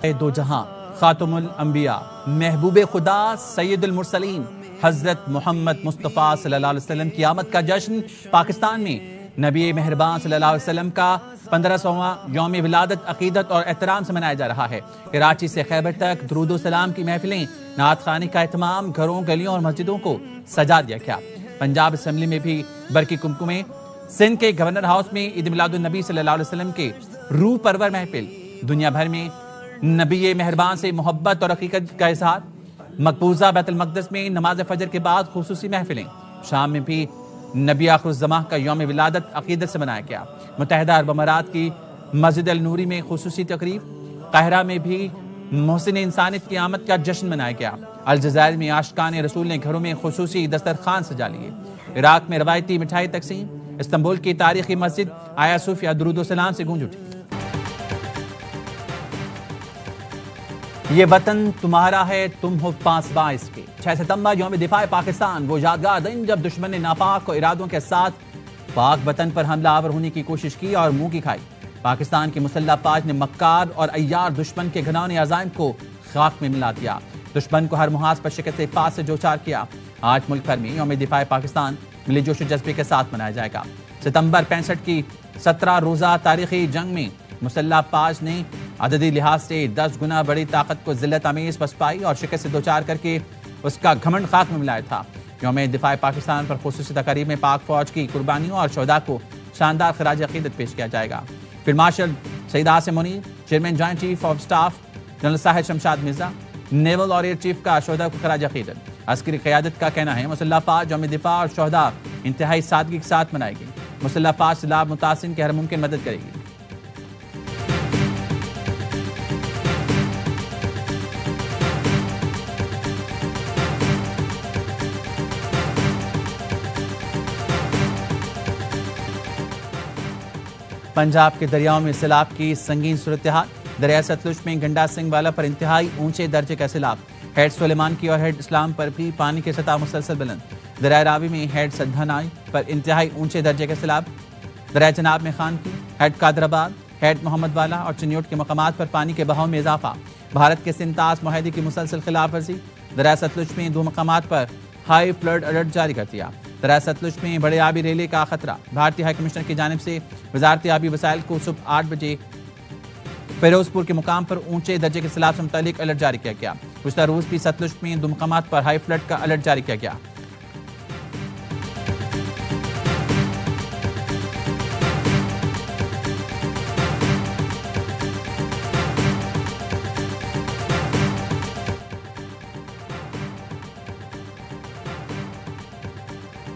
دو جہاں خاتم الانبیاء محبوب خدا سید المرسلین حضرت محمد مصطفیٰ صلی اللہ علیہ وسلم کی آمد کا جشن پاکستان میں نبی مہربان صلی اللہ علیہ وسلم کا 1500واں یوم ولادت عقیدت اور احترام سے منایا جا رہا ہے۔ کراچی سے خیبر تک درود و سلام کی محفلیں، نعت خوانی کا اہتمام، گھروں گلیوں اور مسجدوں کو سجا دیا گیا۔ پنجاب اسمبلی میں بھی برقی کمکمیں، سندھ کے گورنر ہاؤس میں عید میلاد النبی صلی اللہ علیہ وسلم کے روح پرور محفل، دنیا بھر میں نبی مہربان سے محبت اور عقیدت کا اظہار، مقبوضہ بیت المقدس میں نماز فجر کے بعد خصوصی محفلیں، شام میں بھی نبی آخر الزماں کا یوم ولادت عقیدت سے منایا گیا۔ متحدہ عرب امارات کی مسجد النوری میں خصوصی تقریب، قاہرہ میں بھی محسن انسانیت کی آمد کا جشن منایا گیا۔ الجزائر میں عاشقان رسول نے گھروں میں خصوصی دسترخوان سجا لیے۔ عراق میں روایتی مٹھائی تقسیم، استنبول کی تاریخی مسجد آیا صوفیہ درود و سلام سے گونج اٹھی۔ یہ وطن تمہارا ہے، تم ہو پاسباں اس کے۔ 6 ستمبر یوم دفاع پاکستان، وہ یادگار دن جب دشمن نے ناپاک ارادوں کے ساتھ پاک وطن پر حملہ آور ہونے کی کوشش کی اور منہ کی کھائی۔ پاکستان کی مسلح افواج نے مکار اور عیار دشمن کے گھناؤنے عزائم کو خاک میں ملا دیا، دشمن کو ہر محاذ پر شکست پاس سے دوچار کیا۔ آج ملک بھر میں یوم دفاع پاکستان ملی جوش و جذبے کے ساتھ منایا جائے گا۔ ستمبر 65 کی 17 روزہ تاریخی جنگ میں مسلح افواج نے عددی لحاظ سے 10 گنا بڑی طاقت کو ذلت امیز پسپائی اور شکست سے دوچار کر کے اس کا گھمنڈ خاک میں ملایا تھا۔ یوم دفاع پاکستان پر خصوصی تقریب میں پاک فوج کی قربانیوں اور شہداء کو شاندار خراج عقیدت پیش کیا جائے گا۔ Field marshal Saeed Asim Munir, chairman joint chief of staff general Sahir Shamshad Mirza, naval اور ایئر چیف کا شہداء کو خراج عقیدت۔ عسکری قیادت کا کہنا ہے مسلح افواج یوم دفاع اور شہداء انتہائی سادگی کے ساتھ منائے گی۔ مسلح افواج سیلاب متاثرین کی ہر ممکن مدد کرے گی۔ پنجاب کے دریاؤں میں سیلاب کی سنگین صورتحال، دریائے ستلج میں گنڈا سنگھ والا پر انتہائی اونچے درجے کا سیلاب، ہیڈ سلیمان کی اور ہیڈ اسلام پر بھی پانی کی سطح مسلسل بلند، دریائے راوی میں ہیڈ سدھنائی پر انتہائی اونچے درجے کا سیلاب، دریائے چناب میں خان کی، ہیڈ قادر آباد، ہیڈ محمد والا اور چنیوٹ کے مقامات پر پانی کے بہاؤ میں اضافہ، بھارت کے سنتاس معاہدے کی مسلسل خلاف ورزی، دریائے ستلج میں 2 مقامات پر ہائی فلڈ الرٹ جاری کر دیا، دریائے ستلج میں بڑے آبی ریلے کا خطرہ، بھارتی ہائی کمشنر کی جانب سے وزارت آبی وسائل کو صبح 8 بجے فیروز پور کے مقام پر اونچے درجے کے سیلاب سے متعلق الرٹ جاری کیا گیا۔ گزشتہ روز بھی ستلج میں 2 مقامات پر ہائی فلڈ کا الرٹ جاری کیا گیا۔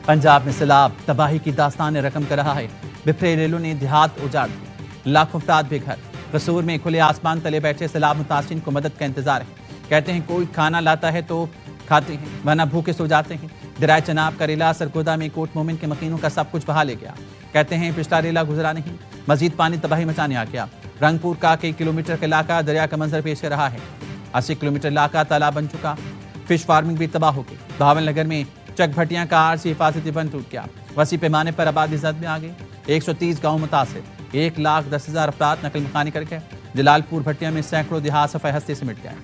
پنجاب میں سیلاب تباہی کی داستان رقم کر رہا ہے، بکھرے ریلوں نے دیہات اجاڑ دی، لاکھوں افراد بے گھر۔ قصور میں کھلے آسمان تلے بیٹھے سیلاب متاثرین کو مدد کا انتظار ہے، کہتے ہیں کوئی کھانا لاتا ہے تو کھاتے ہیں ورنہ بھوکے سو جاتے ہیں۔ دریائے چناب کا ریلا سرگودا میں کوٹ مومن کے مکینوں کا سب کچھ بہا لے گیا، کہتے ہیں پچھلا ریلا گزرا نہیں، مزید پانی تباہی مچانے آ گیا۔ رنگپور کا کئی کلومیٹر کا علاقہ دریا کا منظر پیش کر رہا ہے، 80 کلومیٹر علاقہ تالاب بن چکا، فش فارمنگ بھی تباہ ہو گئی۔ بہاول نگر میں چک بھٹیاں کا عارضی حفاظتی بند ٹوٹ گیا، وسیع پیمانے پر آبادی زد میں آ گئی، 130 گاؤں متاثر، 1,10,000 افراد نقل مکانی کر گئے۔ جلال پور بھٹیاں میں سینکڑوں دیہات صفحہ ہستی سے مٹ گئے۔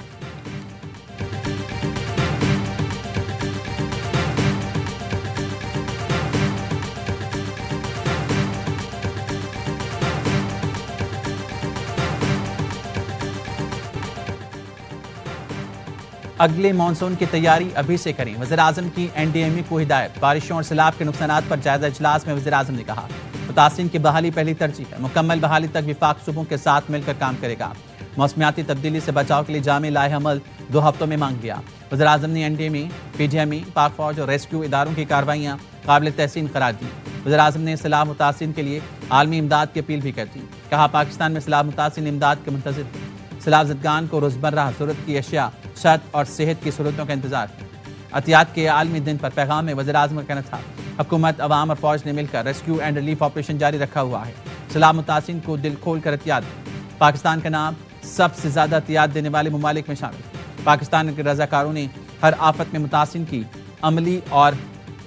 اگلے مانسون کی تیاری ابھی سے کریں، وزیراعظم کی NDMA کو ہدایت۔ بارشوں اور سیلاب کے نقصانات پر جائزہ اجلاس میں وزیراعظم نے کہا متاثرین کی بحالی پہلی ترجیح ہے، مکمل بحالی تک وفاق صوبوں کے ساتھ مل کر کام کرے گا۔ موسمیاتی تبدیلی سے بچاؤ کے لیے جامع لائحہ عمل 2 ہفتوں میں مانگ لیا۔ وزیراعظم نے NDMA، PGME، پاک فوج اور ریسکیو اداروں کی کارروائیاں قابل تحسین قرار دی۔ وزیراعظم نے سیلاب متاثرین کے لیے عالمی امداد کی اپیل بھی کر دی، کہا پاکستان میں سیلاب متاثرین امداد کے منتظر ہیں، سیلاب زدگان کو روزمرہ ضرورت کی اشیاء، چھت اور صحت کی سہولتوں کا انتظار ہے۔ عطیات کے عالمی دن پر پیغام میں وزیراعظم کا کہنا تھا حکومت، عوام اور فوج نے مل کر ریسکیو اینڈ ریلیف آپریشن جاری رکھا ہوا ہے، سیلاب متاثرین کو دل کھول کر عطیات دیں۔ پاکستان کا نام سب سے زیادہ عطیات دینے والے ممالک میں شامل ہے۔ پاکستان کے رضاکاروں نے ہر آفت میں متاثرین کی عملی اور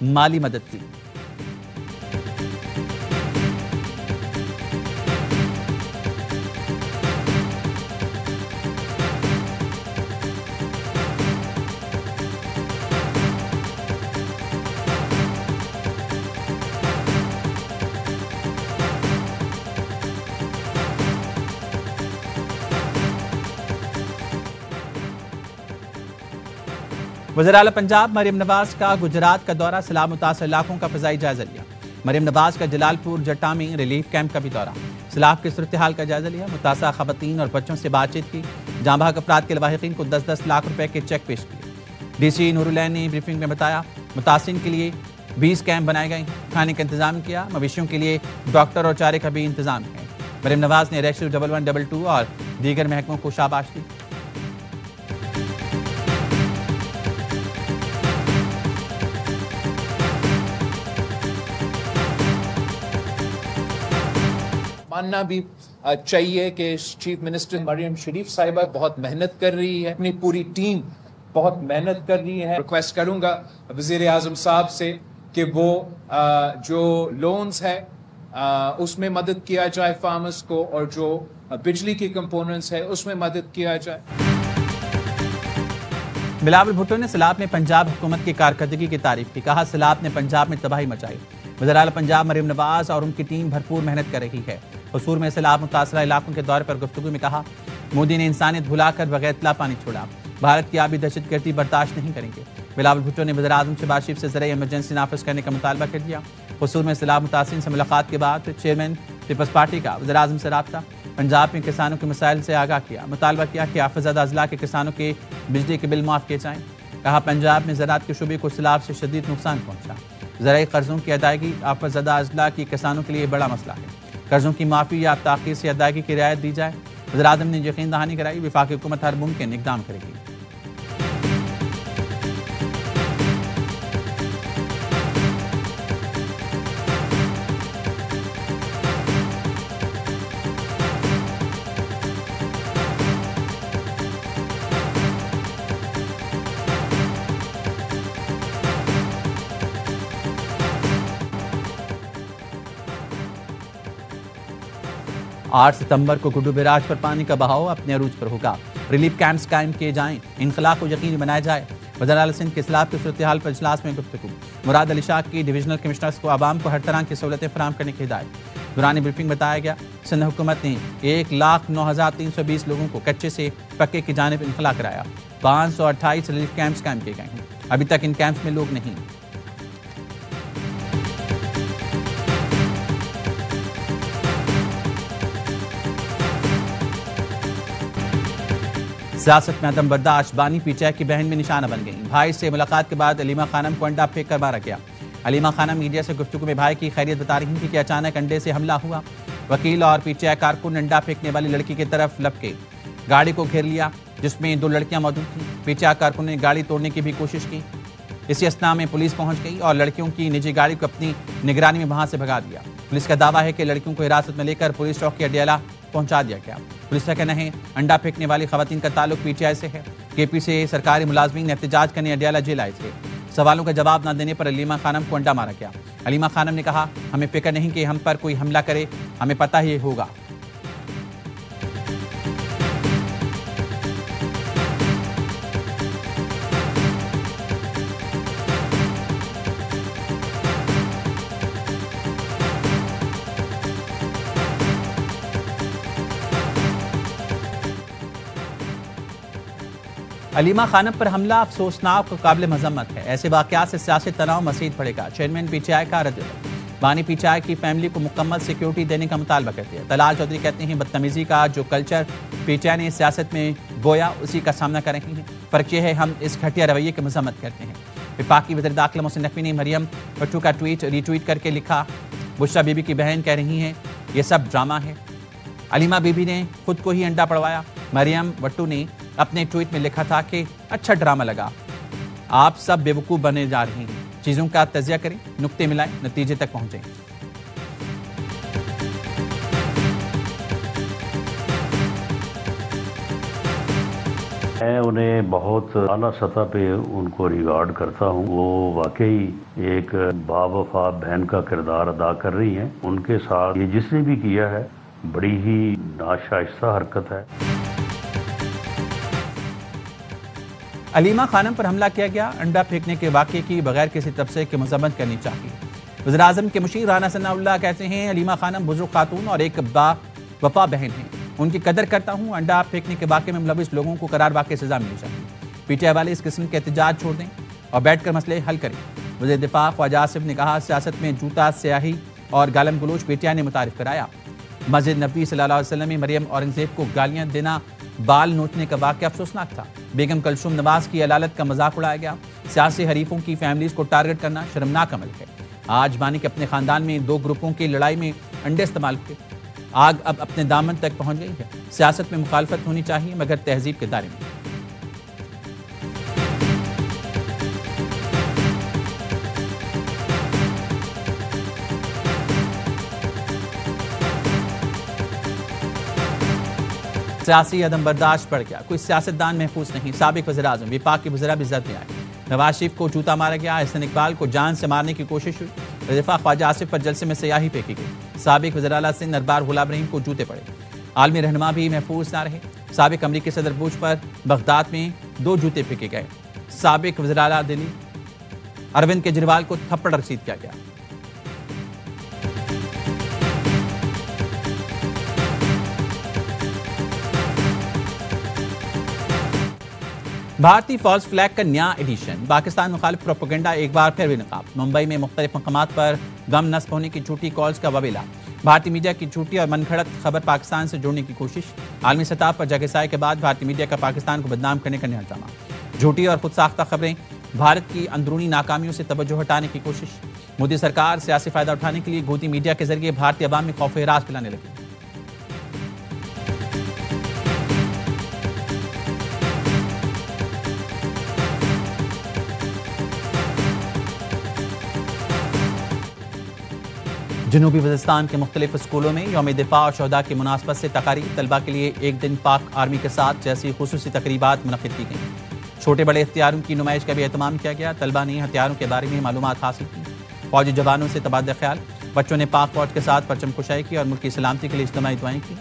مالی مدد کی۔ وزیر اعلیٰ پنجاب مریم نواز کا گجرات کا دورہ، سیلاب متاثرہ علاقوں کا فضائی جائزہ لیا۔ مریم نواز کا جلال پور جٹا میں ریلیف کیمپ کا بھی دورہ، سیلاب کی صورتحال کا جائزہ لیا، متاثرہ خواتین اور بچوں سے بات چیت کی، جاں بحق افراد کے لواحقین کو 10-10 لاکھ روپے کے چیک پیش کیے۔ ڈی سی نور العین نے بریفنگ میں بتایا متاثرین کے لیے 20 کیمپ بنائے گئے ہیں، کھانے کا انتظام کیا، مویشیوں کے لیے ڈاکٹر اور چارے کا بھی انتظام ہے۔ مریم نواز نے ریسکیو 1122 اور دیگر محکموں کو شاباش دی۔ ماننا بھی چاہیے کہ چیف منسٹر مریم شریف صاحبہ بہت محنت کر رہی ہے، اپنی پوری ٹیم بہت محنت کر رہی ہے۔ ریکویسٹ کروں گا وزیر اعظم صاحب سے کہ وہ جو لونز ہے اس میں مدد کیا جائے فارمرز کو، اور جو بجلی کی کمپوننٹس ہے اس میں مدد کیا جائے۔ بلاول بھٹو نے سیلاب میں پنجاب حکومت کی کارکردگی کی تعریف کی، کہا سیلاب نے پنجاب میں تباہی مچائی۔ وزیر اعلیٰ پنجاب مریم نواز اور ان کی ٹیم بھرپور محنت کر رہی ہے۔ قصور میں سیلاب متاثرہ علاقوں کے دورے پر گفتگو میں کہا مودی نے انسانیت بھلا کر بغیر اطلاع پانی چھوڑا، بھارت کی آبی دہشت گردی برداشت نہیں کریں گے۔ بلاول بھٹو نے وزیر اعظم شہباز شریف سے زرعی ایمرجنسی نافذ کرنے کا مطالبہ کر دیا۔ قصور میں سیلاب متاثرین سے ملاقات کے بعد چیئرمین پیپلز پارٹی کا وزیر اعظم سے رابطہ، پنجاب میں کسانوں کے مسائل سے آگاہ کیا، مطالبہ کیا کہ آفت زدہ اضلاع کے کسانوں کے بجلی کے بل معاف کیے جائیں۔ کہا پنجاب میں زراعت کے شعبے کو سیلاب سے شدید نقصان پہنچا، زرعی قرضوں کی ادائیگی آفت زدہ اضلاع کی کسانوں کے لیے بڑا مسئلہ ہے، قرضوں کی معافی یا تاخیر سے ادائیگی کی رعایت دی جائے۔ وزیر اعظم نے یقین دہانی کرائی وفاقی حکومت ہر ممکن اقدام کرے گی۔ آٹھ ستمبر کو گڈو بیراج پر پانی کا بہاؤ اپنے عروج پر ہوگا، ریلیف کیمپس قائم کیے جائیں، انخلا کو یقینی بنایا جائے۔ وزیر اعلیٰ سندھ کے سیلاب کی صورتحال پر اجلاس میں گفتگو، مراد علی شاہ کی ڈویژنل کمشنرز کو عوام کو ہر طرح کی سہولتیں فراہم کرنے کی ہدایت۔ دوران بریفنگ بتایا گیا سندھ حکومت نے 1,09,320 لوگوں کو کچے سے پکے کی جانب انخلا کرایا، 528 ریلیف کیمپس قائم کیے گئے ہیں، ابھی تک ان کیمپس میں لوگ نہیں۔ سیاست میں عدم برداشت، بانی پی ٹی آئی کی بہن میں نشانہ بن گئی، بھائی سے ملاقات کے بعد علیمہ خانم کو انڈا پھینک کر مارا گیا۔ علیمہ خانم میڈیا سے گفتگو میں بھائی کی خیریت بتا رہی تھی کہ اچانک انڈے سے حملہ ہوا، وکیل اور پی ٹی آئی کارکن انڈا پھینکنے والی لڑکی کی طرف لپکے، گاڑی کو گھیر لیا جس میں 2 لڑکیاں موجود تھیں۔ پی ٹی آئی کارکن نے گاڑی توڑنے کی بھی کوشش کی، اسی اثناء میں پولیس پہنچ گئی اور لڑکیوں کی نجی گاڑی کو اپنی نگرانی میں وہاں سے بھگا دیا۔ پولیس کا دعویٰ ہے کہ لڑکیوں کو حراست میں لے کر پولیس چوکی اڈیالہ پہنچا دیا گیا۔ پولیس کا کہنا ہے انڈا پھینکنے والی خواتین کا تعلق پی ٹی آئی سے ہے۔ کے پی سے سرکاری ملازمین نے احتجاج کرنے اڈیالہ جیل آئے تھے۔ سوالوں کا جواب نہ دینے پر علیمہ خانم کو انڈا مارا گیا۔ علیمہ خانم نے کہا ہمیں فکر نہیں کہ ہم پر کوئی حملہ کرے، ہمیں پتہ ہی ہوگا۔ علیمہ خانم پر حملہ افسوسناک و قابل مذمت ہے، ایسے واقعات سے سیاسی تناؤ مزید بڑھے گا۔ چیئرمین پی ٹی آئی کا رد عمل، بانی پی ٹی آئی کی فیملی کو مکمل سیکیورٹی دینے کا مطالبہ کرتے ہیں۔ طلال چودھری کہتے ہیں بدتمیزی کا جو کلچر پی ٹی آئی نے سیاست میں بویا اسی کا سامنا کر رہے ہیں، فرق یہ ہے ہم اس گھٹیا رویے کی مذمت کرتے ہیں۔ وفاقی وزیر داخلہ محسن نقوی نے مریم بھٹو کا ٹویٹ ری ٹویٹ کر کے لکھا بشرا بی بی کی بہن کہہ رہی ہیں یہ سب ڈرامہ ہے، علیمہ بی بی نے خود کو ہی انڈا پڑوایا۔ مریم بھٹو نے اپنے ٹویٹ میں لکھا تھا کہ اچھا ڈرامہ لگا، آپ سب بیوقوف بنے جا رہے ہیں، چیزوں کا تجزیہ کریں، نقطے ملائیں، نتیجے تک پہنچیں۔ میں انہیں بہت اعلیٰ سطح پہ ان کو ریگارڈ کرتا ہوں، وہ واقعی ایک باوفا بہن کا کردار ادا کر رہی ہیں۔ ان کے ساتھ یہ جس نے بھی کیا ہے بڑی ہی ناشائستہ حرکت ہے۔ علیمہ خانم پر حملہ کیا گیا، انڈا پھینکنے کے واقعے کی بغیر کسی تبصرے کے مذمت کرنی چاہیے۔ وزیر اعظم کے مشیر رانا ثناء اللہ کہتے ہیں علیمہ خانم بزرگ خاتون اور ایک با وفا بہن ہیں، ان کی قدر کرتا ہوں، انڈا پھینکنے کے واقعے میں ملوث لوگوں کو قرار واقع سزا ملنی چاہیے۔ پی ٹی آئی والے اس قسم کے احتجاج چھوڑ دیں اور بیٹھ کر مسئلے حل کریں۔ وزیر دفاع خواجہ آصف نے کہا سیاست میں جوتا سیاہی اور گالم گلوچ پی ٹی آئی نے متعارف کرایا۔ مسجد نبوی صلی اللہ علیہ وسلم میں مریم اورنگزیب کو گالیاں دینا، بال نوچنے کا واقعہ افسوسناک تھا۔ بیگم کلثوم نواز کی علالت کا مذاق اڑایا گیا۔ سیاسی حریفوں کی فیملیز کو ٹارگٹ کرنا شرمناک عمل ہے۔ آج بانی کے اپنے خاندان میں 2 گروپوں کی لڑائی میں انڈے استعمال ہوئے۔ آگ اب اپنے دامن تک پہنچ گئی ہے۔ سیاست میں مخالفت ہونی چاہیے مگر تہذیب کے دائرے میں۔ سیاسی عدم برداشت بڑھ گیا، کوئی سیاستدان محفوظ نہیں۔ سابق وزیراعظم وفاق کے وزراء بھی زد میں آئے۔ نواز شریف کو جوتا مارا گیا، احسن اقبال کو جان سے مارنے کی کوشش ہوئی۔ دفاع خواجہ آصف پر جلسے میں سیاہی پھینکی گئی۔ سابق وزیر اعلیٰ سندھ ارباب غلام رحیم کو جوتے پڑے۔ عالمی رہنما بھی محفوظ نہ رہے۔ سابق امریکی صدر بش پر بغداد میں 2 جوتے پھینکے گئے۔ سابق وزیر اعلیٰ دلی اروند کیجریوال کو تھپڑ رسید کیا گیا۔ بھارتی فالس فلیگ کا نیا ایڈیشن، پاکستان مخالف پروپیگنڈا ایک بار پھر بے نقاب۔ ممبئی میں مختلف مقامات پر غم نصب ہونے کی جھوٹی کالز کا وبیلہ۔ بھارتی میڈیا کی جھوٹی اور من گھڑت خبر پاکستان سے جوڑنے کی کوشش۔ عالمی سطح پر جگہ سائے کے بعد بھارتی میڈیا کا پاکستان کو بدنام کرنے کا نیا ڈرامہ۔ جھوٹی اور خود ساختہ خبریں، بھارت کی اندرونی ناکامیوں سے توجہ ہٹانے کی کوشش۔ مودی سرکار سیاسی فائدہ اٹھانے کے لیے گودی میڈیا کے ذریعے بھارتی عوام میں خوف و ہراس پھیلانے لگی۔ جنوبی وزیرستان کے مختلف اسکولوں میں یوم دفاع اور شہداء کی مناسبت سے تقاریب، طلبہ کے لیے ایک دن پاک آرمی کے ساتھ جیسی خصوصی تقریبات منعقد کی گئیں۔ چھوٹے بڑے ہتھیاروں کی نمائش کا بھی اہتمام کیا گیا۔ طلبہ نے ہتھیاروں کے بارے میں معلومات حاصل کی۔ فوجی جوانوں سے تبادلہ خیال، بچوں نے پاک فوج کے ساتھ پرچم کشائی کی اور ملک کی سلامتی کے لیے اجتماعی دعائیں کی۔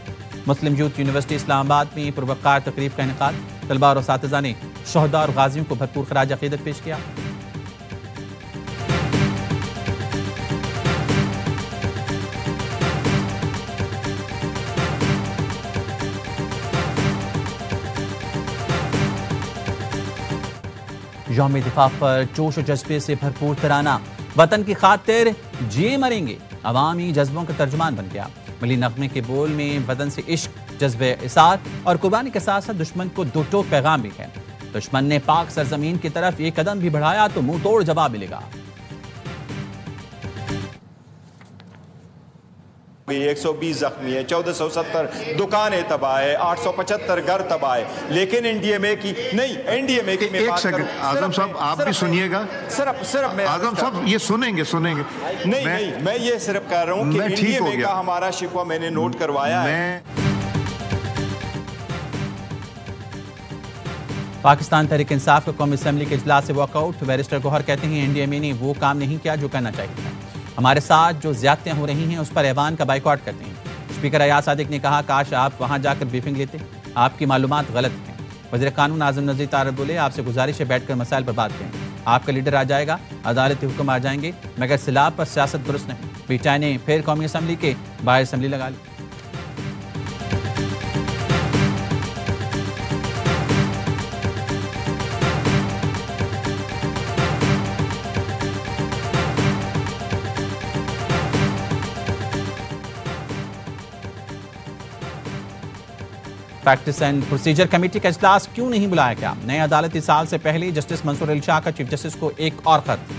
مسلم یوتھ یونیورسٹی اسلام آباد میں پروقار تقریب کا انعقاد، طلبہ اور اساتذہ نے شہداء اور غازیوں کو بھرپور خراج عقیدت پیش کیا۔ یوم دفاع پر جوش و جذبے سے بھرپور ترانہ، وطن کی خاطر جیے مریں گے، عوامی جذبوں کا ترجمان بن گیا۔ ملی نغمے کے بول میں وطن سے عشق، جذبہ اثار اور قربانی کے ساتھ ساتھ دشمن کو دو ٹوک پیغام بھی ہے۔ دشمن نے پاک سرزمین کی طرف ایک قدم بھی بڑھایا تو منہ توڑ جواب ملے گا۔ 120 زخمی ہے، 1470 دکانیں تباہ ہے، 875 گھر تباہ ہے، لیکن این ڈی ایم اے کی نہیں، این ڈی ایم اے کی میں ایک سیکنڈ اعظم صاحب آپ بھی سنیے گا، صرف میں اعظم صاحب یہ سنیں گے نہیں میں یہ صرف کہہ رہا ہوں کہ این ڈی ایم اے کا ہمارا شکوہ میں نے نوٹ کروایا ہے۔ پاکستان تحریک انصاف کا قومی اسمبلی کے اجلاس سے واک آؤٹ، بیرسٹر گوہر کہتے ہیں این ڈی ایم اے نے وہ کام نہیں کیا جو کرنا چاہیے تھا، ہمارے ساتھ جو زیادتیاں ہو رہی ہیں اس پر ایوان کا بائیکاٹ کرتے ہیں۔ اسپیکر ایاز صادق نے کہا کاش آپ وہاں جا کر بریفنگ لیتے، آپ کی معلومات غلط ہیں۔ وزیر قانون اعظم نذیر طارق بولے آپ سے گزارش ہے بیٹھ کر مسائل پر بات کریں، آپ کا لیڈر آ جائے گا، عدالتی حکم آ جائیں گے، مگر سیلاب پر سیاست درست نہیں۔ پی ٹی آئی نے پھر قومی اسمبلی کے باہر اسمبلی لگا لی۔ پریکٹس اینڈ پروسیجر کمیٹی کا اجلاس کیوں نہیں بلایا گیا؟ نئے عدالتی سال سے پہلے جسٹس منصور علی شاہ کا چیف جسٹس کو ایک اور خط۔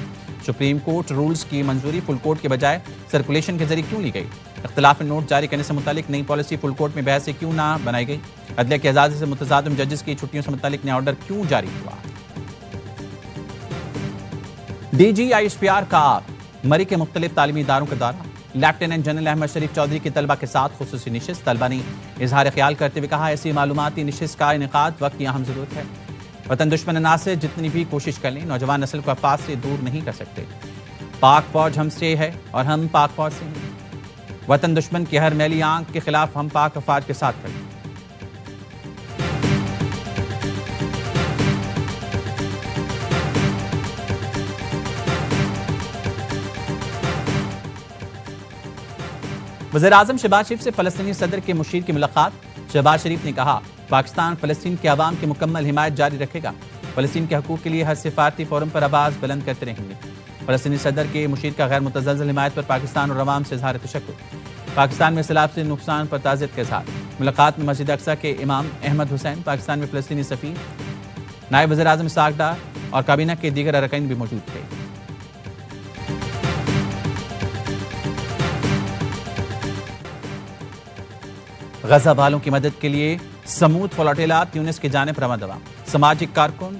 سپریم کورٹ رولز کی منظوری فل کورٹ کے بجائے سرکولیشن کے ذریعے کیوں لی گئی؟ اختلاف نوٹ جاری کرنے سے متعلق نئی پالیسی فل کورٹ میں بحث سے کیوں نہ بنائی گئی؟ عدلیہ کی آزادی سے متصادم ججز کی چھٹیوں سے متعلق نیا آرڈر کیوں جاری ہوا؟ D G I S P R کا آپ مری کے مختلف تعلیمی اداروں کا دورہ، لیفٹیننٹ جنرل احمد شریف چودھری کی طلبہ کے ساتھ خصوصی نشست، طلبہ نے اظہار خیال کرتے ہوئے کہا ایسی معلوماتی نشست کا انعقاد وقت کی اہم ضرورت ہے۔ وطن دشمن عناصر جتنی بھی کوشش کر لیں نوجوان نسل کو افواج سے دور نہیں کر سکتے۔ پاک فوج ہم سے ہے اور ہم پاک فوج سے ہیں۔ وطن دشمن کی ہر میلی آنکھ کے خلاف ہم پاک افواج کے ساتھ کھڑے ہیں۔ وزیر اعظم شہباز شریف سے فلسطینی صدر کے مشیر کی ملاقات، شہباز شریف نے کہا پاکستان فلسطین کے عوام کی مکمل حمایت جاری رکھے گا۔ فلسطین کے حقوق کے لیے ہر سفارتی فورم پر آواز بلند کرتے رہیں گے۔ فلسطینی صدر کے مشیر کا غیر متزلزل حمایت پر پاکستان اور عوام سے اظہار تشکر۔ پاکستان میں سیلاب سے نقصان پر تعزیت کا اظہار۔ ملاقات میں مسجد اقصی کے امام احمد حسین، پاکستان میں فلسطینی سفیر، نائب وزیر اعظم اسحاق ڈار اور کابینہ کے دیگر ارکان بھی موجود تھے۔ غزہ والوں کی مدد کے لیے سمود فلاٹیلا تیونس کی جانب رواں دوا۔ سماجی کارکن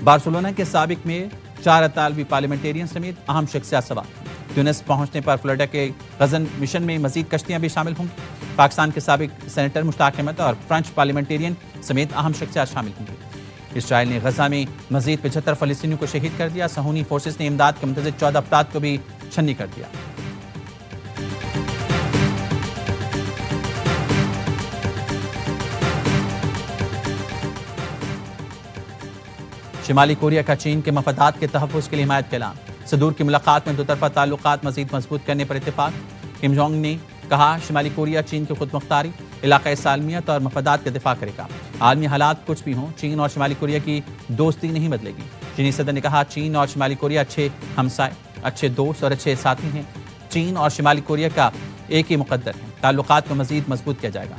بارسلونا کے سابق میں 4 اطالوی پارلیمنٹیرین سمیت اہم شخصیات سوار۔ تیونس پہنچنے پر فلوریڈا کے غزن مشن میں مزید کشتیاں بھی شامل ہوں گی۔ پاکستان کے سابق سینیٹر مشتاق احمد اور فرانچ پارلیمنٹیرین سمیت اہم شخصیات شامل ہوں گی۔ اسرائیل نے غزہ میں مزید 75 فلسطینیوں کو شہید کر دیا۔ صہیونی فورسز نے امداد کے منتظر 14 افراد کو بھی چھنی کر دیا۔ شمالی کوریا کا چین کے مفادات کے تحفظ کے لیے حمایت کا اعلان۔ صدور کی ملاقات میں دو طرفہ تعلقات مزید مضبوط کرنے پر اتفاق۔ کم جونگ نے کہا شمالی کوریا چین کی خود مختاری، علاقائی سالمیت اور مفادات کا دفاع کرے گا۔ عالمی حالات کچھ بھی ہوں، چین اور شمالی کوریا کی دوستی نہیں بدلے گی۔ چینی صدر نے کہا چین اور شمالی کوریا اچھے ہمسائے، اچھے دوست اور اچھے ساتھی ہیں۔ چین اور شمالی کوریا کا ایک ہی مقدر ہے، تعلقات کو مزید مضبوط کیا جائے گا۔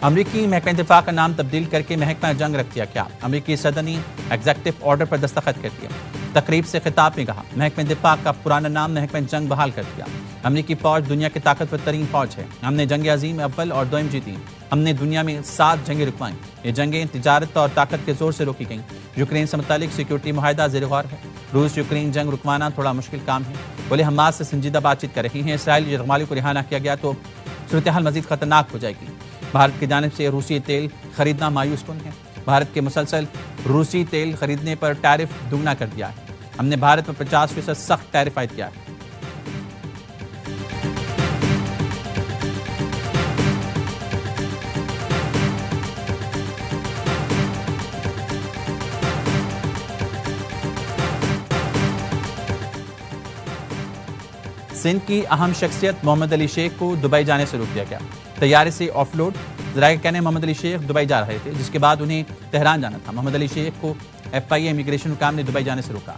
امریکی محکمہ دفاع کا نام تبدیل کر کے محکمہ جنگ رکھ دیا کیا؟ امریکی صدر نے ایگزیکٹو آرڈر پر دستخط کر دیا۔ تقریب سے خطاب میں کہا محکمہ دفاع کا پرانا نام محکمہ جنگ بحال کر دیا۔ امریکی فوج دنیا کی طاقتور ترین فوج ہے۔ ہم نے جنگ عظیم اول اور دوئم جیتی۔ ہم نے دنیا میں 7 جنگیں رکوائیں۔ یہ جنگیں تجارت اور طاقت کے زور سے روکی گئیں۔ یوکرین سے متعلق سیکیورٹی معاہدہ زیر غور ہے۔ روس یوکرین جنگ رکوانا تھوڑا مشکل کام ہے۔ بولے حماس سے سنجیدہ بات چیت کر رہی ہیں۔ اسرائیل یرغمالیوں کو رہا نہ کیا گیا تو صورتحال مزید خطرناک ہو جائے گی۔ بھارت کی جانب سے روسی تیل خریدنا مایوس کن ہے۔ بھارت کے مسلسل روسی تیل خریدنے پر ٹیرف دوگنا کر دیا ہے۔ ہم نے بھارت پر 50% سخت ٹیرف عائد کیا ہے۔ سندھ کی اہم شخصیت محمد علی شیخ کو دبئی جانے سے روک دیا گیا۔ طیارے سے آف لوڈ، ذرائع کا کہنا ہے محمد علی شیخ دبئی جا رہے تھے، جس کے بعد انہیں تہران جانا تھا۔ محمد علی شیخ کو FIA امیگریشن حکام نے دبئی جانے سے روکا۔